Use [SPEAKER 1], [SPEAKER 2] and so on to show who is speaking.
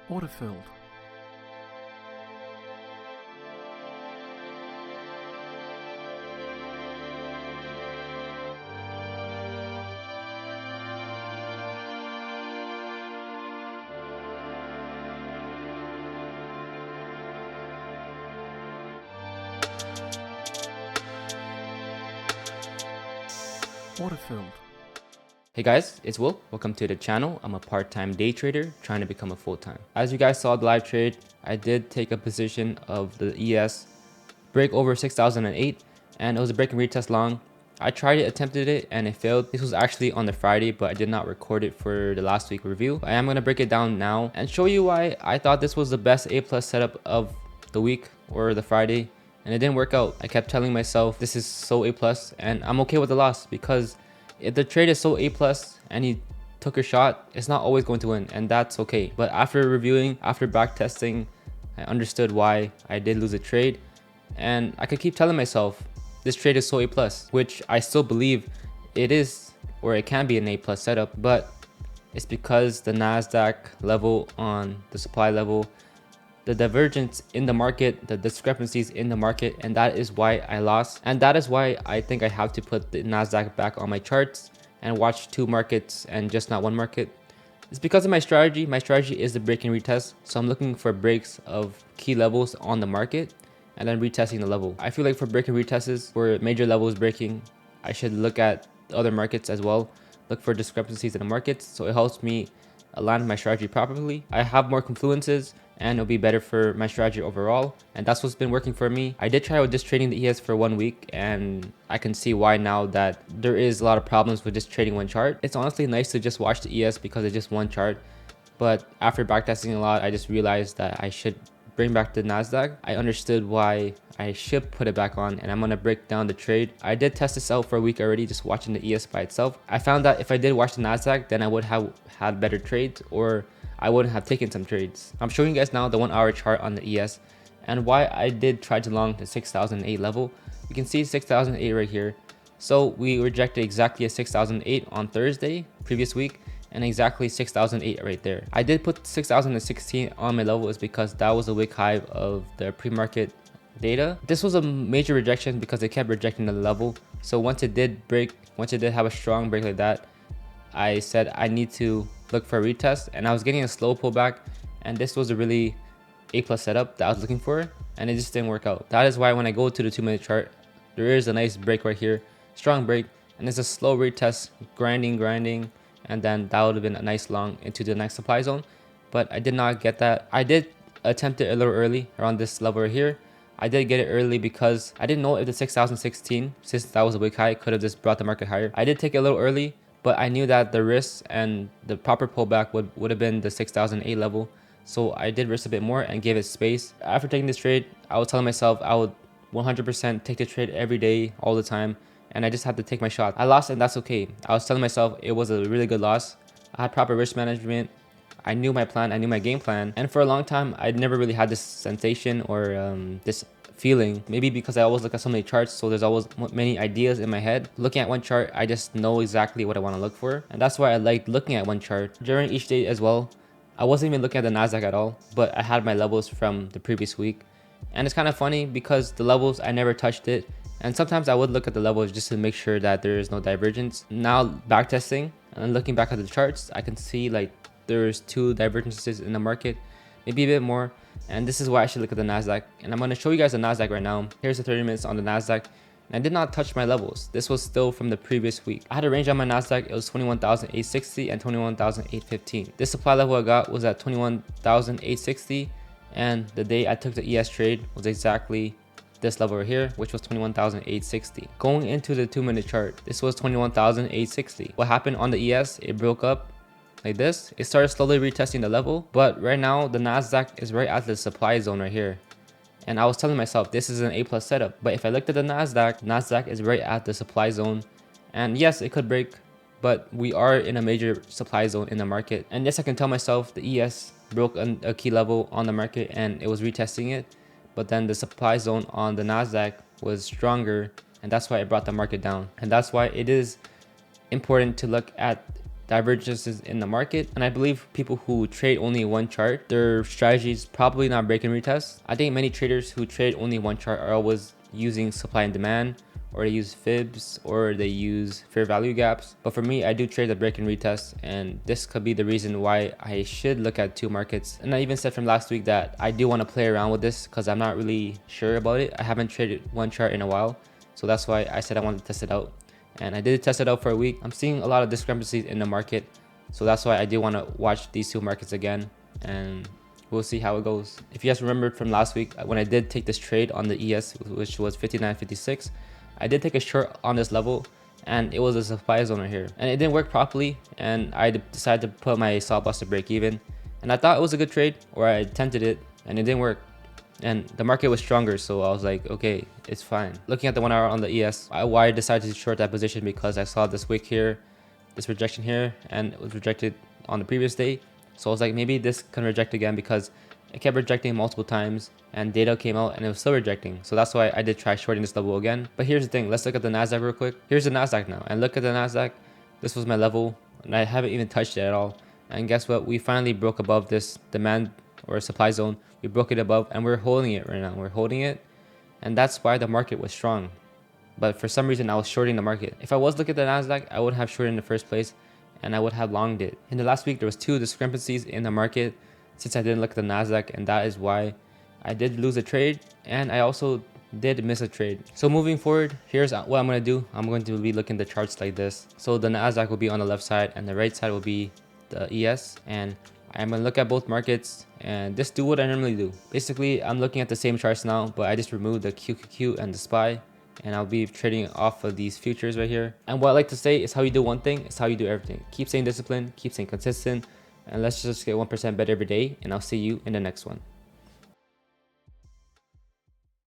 [SPEAKER 1] Autofilled. Autofilled.
[SPEAKER 2] Hey guys, it's Will. Welcome to the channel. I'm a part-time day trader trying to become a full-time. As you guys saw the live trade, I did take a position of the ES break over 6008 and it was a break and retest long. I tried it, attempted it, and it failed. This was actually on the Friday, but I did not record it for the last week review. I am going to break it down now and show you why I thought this was the best A+ setup of the week or the Friday, and it didn't work out. I kept telling myself this is so A+, and I'm okay with the loss because if the trade is so A+ and you took a shot, it's not always going to win, and that's okay. But after reviewing, after back testing, I understood why I did lose a trade, and I could keep telling myself this trade is so A+, which I still believe it is, or it can be an A+ setup, but it's because the NASDAQ level on the supply level, the divergence in the market, the discrepancies in the market, and that is why I lost. And that is why I think I have to put the NASDAQ back on my charts and watch two markets and just not one market. It's because of my strategy. My strategy is the break and retest. So I'm looking for breaks of key levels on the market and then retesting the level. I feel like for break and retests, where major level is breaking, I should look at other markets as well, look for discrepancies in the markets, so it helps me align my strategy properly. I have more confluences and it'll be better for my strategy overall, and that's what's been working for me. I did try with just trading the ES for 1 week, and I can see why now that there is a lot of problems with just trading one chart. It's honestly nice to just watch the ES because it's just one chart, but after backtesting a lot, I just realized that I should bring back the NASDAQ. I understood why I should put it back on, and I'm gonna break down the trade. I did test this out for a week already, just watching the ES by itself. I found that if I did watch the NASDAQ, then I would have had better trades, or I wouldn't have taken some trades. I'm showing you guys now the 1 hour chart on the ES and why I did try to long the 6008 level. You can see 6008 right here. So we rejected exactly a 6008 on Thursday, previous week, and exactly 6008 right there. I did put 6016 on my level is because that was a wick high of the pre-market data. This was a major rejection because they kept rejecting the level. So once it did break, once it did have a strong break like that, I said I need to look for a retest, and I was getting a slow pullback, and this was a really A+ setup that I was looking for, and it just didn't work out. That is why when I go to the 2-minute chart, there is a nice break right here, strong break, and it's a slow retest, grinding, and then that would have been a nice long into the next supply zone, but I did not get that. I did attempt it a little early around this level right here. I did get it early because I didn't know if the 6016, since that was a big high, could have just brought the market higher. I did take it a little early, but I knew that the risk and the proper pullback would have been the 6008 level. So I did risk a bit more and gave it space. After taking this trade, I was telling myself I would 100% take the trade every day, all the time, and I just had to take my shot. I lost, and that's okay. I was telling myself it was a really good loss. I had proper risk management. I knew my plan, I knew my game plan, and for a long time I'd never really had this sensation or this feeling. Maybe because I always look at so many charts, so there's always many ideas in my head. Looking at one chart, I just know exactly what I want to look for, and that's why I liked looking at one chart during each day as well. I wasn't even looking at the NASDAQ at all, but I had my levels from the previous week, and it's kind of funny because the levels, I never touched it, and sometimes I would look at the levels just to make sure that there is no divergence. Now backtesting and looking back at the charts, I can see like there's 2 divergences in the market, maybe a bit more, and this is why I should look at the NASDAQ. And I'm going to show you guys the NASDAQ right now. Here's the 30 minutes on the NASDAQ, and I did not touch my levels. This was still from the previous week. I had a range on my NASDAQ. It was 21,860 and 21,815. This supply level I got was at 21,860, and the day I took the ES trade was exactly this level right here, which was 21,860. Going into the 2-minute chart, this was 21,860. What happened on the ES? It broke up like this. It started slowly retesting the level, but right now the NASDAQ is right at the supply zone right here, and I was telling myself this is an A+ setup. But if I looked at the NASDAQ is right at the supply zone, and yes, it could break, but we are in a major supply zone in the market. And yes, I can tell myself the ES broke a key level on the market and it was retesting it, but then the supply zone on the NASDAQ was stronger, and that's why it brought the market down. And that's why it is important to look at divergences in the market. And I believe people who trade only one chart, their strategy is probably not break and retest. I think many traders who trade only one chart are always using supply and demand, or they use fibs, or they use fair value gaps. But for me, I do trade the break and retest, and this could be the reason why I should look at two markets. And I even said from last week that I do want to play around with this because I'm not really sure about it. I haven't traded one chart in a while, so that's why I said I wanted to test it out. And I did test it out for a week. I'm seeing a lot of discrepancies in the market, so that's why I do want to watch these two markets again, and we'll see how it goes. If you guys remembered from last week, when I did take this trade on the ES, which was 59.56, I did take a short on this level, and it was a supply zone right here, and it didn't work properly, and I decided to put my stop loss to break even. And I thought it was a good trade, or I attempted it, and it didn't work. And the market was stronger, so I was like, okay, it's fine. Looking at the 1 hour on the ES, why I decided to short that position, because I saw this wick here, this rejection here, and it was rejected on the previous day. So I was like, maybe this can reject again, because it kept rejecting multiple times, and data came out and it was still rejecting. So that's why I did try shorting this level again. But here's the thing, let's look at the NASDAQ real quick. Here's the NASDAQ now, and look at the NASDAQ. This was my level, and I haven't even touched it at all. And guess what? We finally broke above this demand or supply zone. We broke it above, and we're holding it right now. We're holding it, and that's why the market was strong. But for some reason, I was shorting the market. If I was looking at the NASDAQ, I would have shorted in the first place, and I would have longed it. In the last week, there was two discrepancies in the market since I didn't look at the NASDAQ, and that is why I did lose a trade, and I also did miss a trade. So moving forward, here's what I'm going to do. I'm going to be looking at the charts like this. So the NASDAQ will be on the left side, and the right side will be the ES, and I'm going to look at both markets and just do what I normally do. Basically, I'm looking at the same charts now, but I just removed the QQQ and the SPY, and I'll be trading off of these futures right here. And what I like to say is, how you do one thing is how you do everything. Keep staying disciplined, keep staying consistent, and let's just get 1% better every day, and I'll see you in the next one.